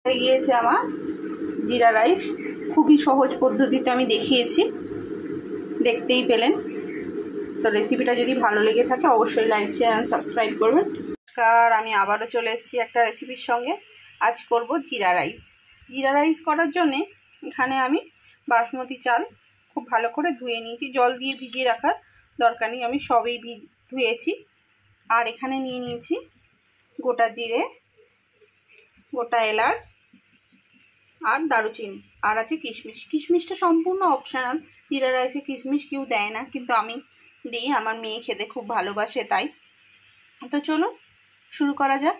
হয়ে গিয়েছে আমার জিরা রাইস। খুবই সহজ পদ্ধতিতে আমি দেখিয়েছি, দেখতেই পেলেন। তো রেসিপিটা যদি ভালো লেগে থাকে অবশ্যই লাইক শেয়ার অ্যান্ড সাবস্ক্রাইব করবেন। নমস্কার, আমি আবারও চলে এসেছি একটা রেসিপির সঙ্গে। আজ করব জিরা রাইস। জিরা রাইস করার জন্যে এখানে আমি বাসমতি চাল খুব ভালো করে ধুয়ে নিয়েছি। জল দিয়ে ভিজিয়ে রাখার দরকার নেই, আমি সবই ধুয়েছি। আর এখানে নিয়ে নিয়েছি গোটা জিরে, গোটা এলাচ আর দারুচিনি, আর আছে কিশমিশ। কিশমিশটা সম্পূর্ণ অপশনাল, জিরা রাইসে কিশমিশ কেউ দেয় না, কিন্তু আমি দিই, আমার মেয়ে খেতে খুব ভালোবাসে তাই। তো চলুন শুরু করা যাক।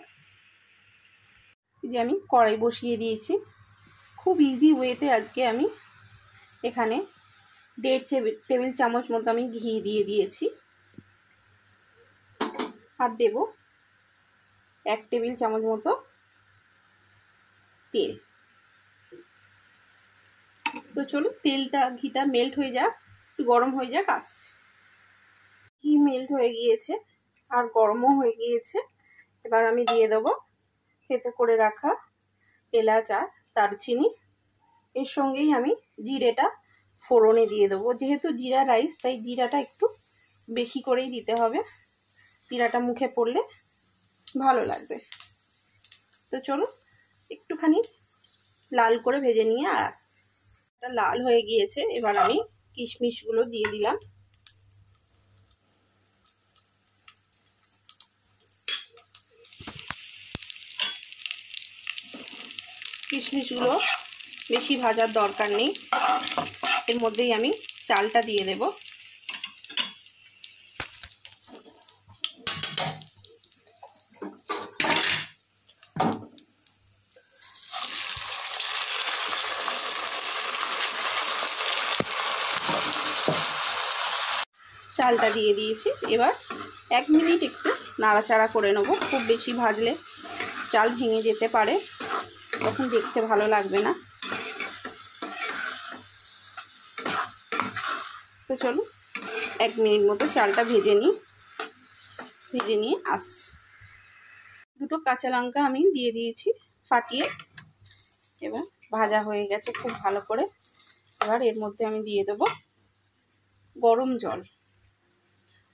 যে আমি কড়াই বসিয়ে দিয়েছি। খুব ইজি ওয়েতে আজকে আমি এখানে 1.5 টেবিল চামচ মতো আমি ঘি দিয়ে দিয়েছি, আর দেব 1 টেবিল চামচ মতো তেল। তো চলুন ঘিটা মেল্ট হয়ে যাক, একটু গরম হয়ে যাক, আসছে। ঘি মেল্ট হয়ে গিয়েছে আর গরমও হয়ে গিয়েছে। এবার আমি দিয়ে দেবো থেতো করে রাখা এলাচ আর দারচিনি। এর সঙ্গেই আমি জিরেটা ফোড়নে দিয়ে দেবো। যেহেতু জিরা রাইস তাই জিরাটা একটু বেশি করেই দিতে হবে, জিরাটা মুখে পড়লে ভালো লাগবে। তো চলুন একটুখানি লাল করে ভেজে নিয়ে আসছি। এটা লাল হয়ে গিয়েছে, এবার আমি কিশমিশগুলো দিয়ে দিলাম। কিশমিশগুলো বেশি ভাজার দরকার নেই, এর মধ্যেই আমি চালটা দিয়ে দেব। চালটা দিয়ে দিয়েছি, এবার 1 মিনিট একটু নাড়াচাড়া করে নেব। খুব বেশি ভাজলে চাল ভেঙে যেতে পারে, তখন দেখতে ভালো লাগবে না। তো চলুন 1 মিনিট মতো চালটা ভেজে নিয়ে আসছি। 2টো কাঁচা লঙ্কা আমি দিয়ে দিয়েছি ফাটিয়ে। এবার ভাজা হয়ে গেছে খুব ভালো করে। এবার এর মধ্যে আমি দিয়ে দেবো গরম জল।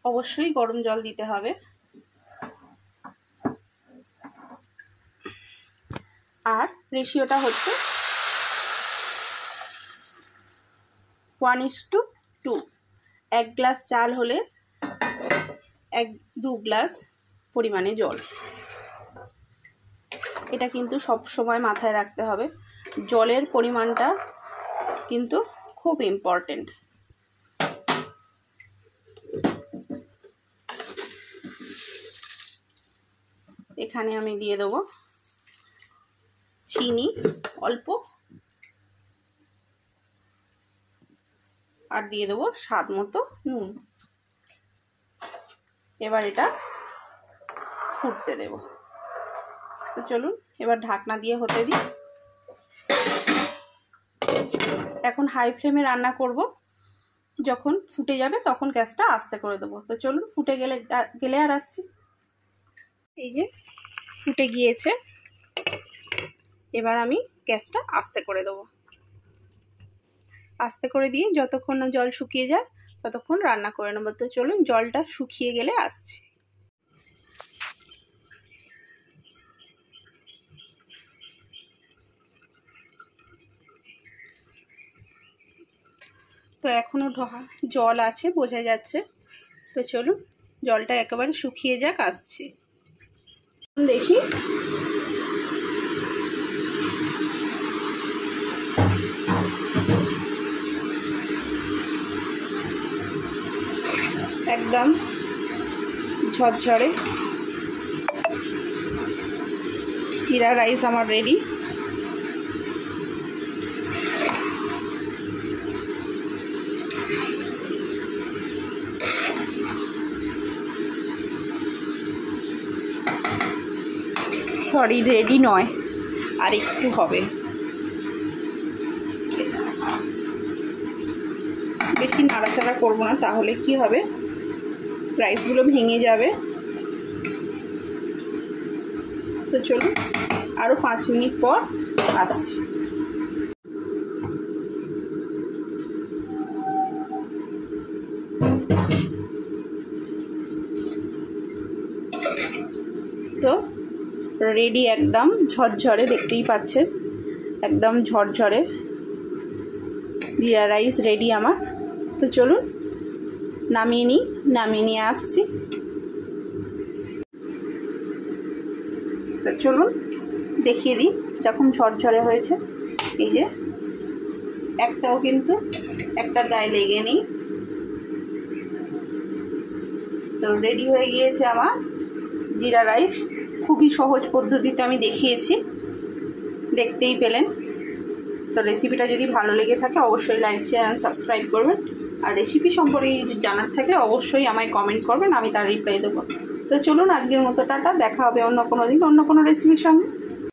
অবশ্যই গরম জল দিতে হবে। আর রেশিওটা হচ্ছে 1:2। 1 গ্লাস চাল হলে 1-2 গ্লাস পরিমাণে জল। এটা কিন্তু সব সময় মাথায় রাখতে হবে, জলের পরিমাণটা কিন্তু খুব ইম্পর্টেন্ট। এখানে আমি দিয়ে দেবো চিনি অল্প, আর দিয়ে দেবো স্বাদ মতো নুন। এবার এটা ফুটতে দেব। তো চলুন এবার ঢাকনা দিয়ে হতে দিই। এখন হাই ফ্লেমে রান্না করব, যখন ফুটে যাবে তখন গ্যাসটা আস্তে করে দেবো। তো চলুন ফুটে গেলে আর আসছি। এই যে ফুটে গিয়েছে, এবার আমি গ্যাসটা আস্তে করে দেবো। আস্তে করে দিয়ে যতক্ষণ না জল শুকিয়ে যায় ততক্ষণ রান্না করে নেবো। তো চলুন জলটা শুকিয়ে গেলে আসছি। তো এখনও জল আছে বোঝা যাচ্ছে। তো চলুন জলটা একেবারে শুকিয়ে যাক, আসছি। দেখি একদম ঝরঝরে জিরা রাইস আমার রেডি। সরি, রেডি নয়, আর একটু হবে। বেশি নাড়াচাড়া করবো না, তাহলে কি হবে, রাইসগুলো ভেঙে যাবে। তো চলুন আরও 5 মিনিট পর আসছি। তো রেডি, একদম ঝরঝরে, দেখতেই পাচ্ছেন একদম ঝরঝরে জিরা রাইস রেডি আমার। তো চলুন নামিয়ে নিয়ে আসছি। তো চলুন দেখিয়ে দিই যখন ঝরঝরে হয়েছে। এই যে একটাও কিন্তু একটা গায়ে লেগে নেই। তো রেডি হয়ে গিয়েছে আমার জিরা রাইস। খুবই সহজ পদ্ধতিতে আমি দেখিয়েছি, দেখতেই পেলেন। তো রেসিপিটা যদি ভালো লেগে থাকে অবশ্যই লাইক শেয়ার অ্যান্ড সাবস্ক্রাইব করবেন। আর রেসিপি সম্পর্কে জানার থাকলে অবশ্যই আমায় কমেন্ট করবেন, আমি তার রিপ্লাই দেবো। তো চলুন আজকের মতো টাটা, দেখা হবে অন্য কোনো দিন অন্য কোনো রেসিপির সঙ্গে।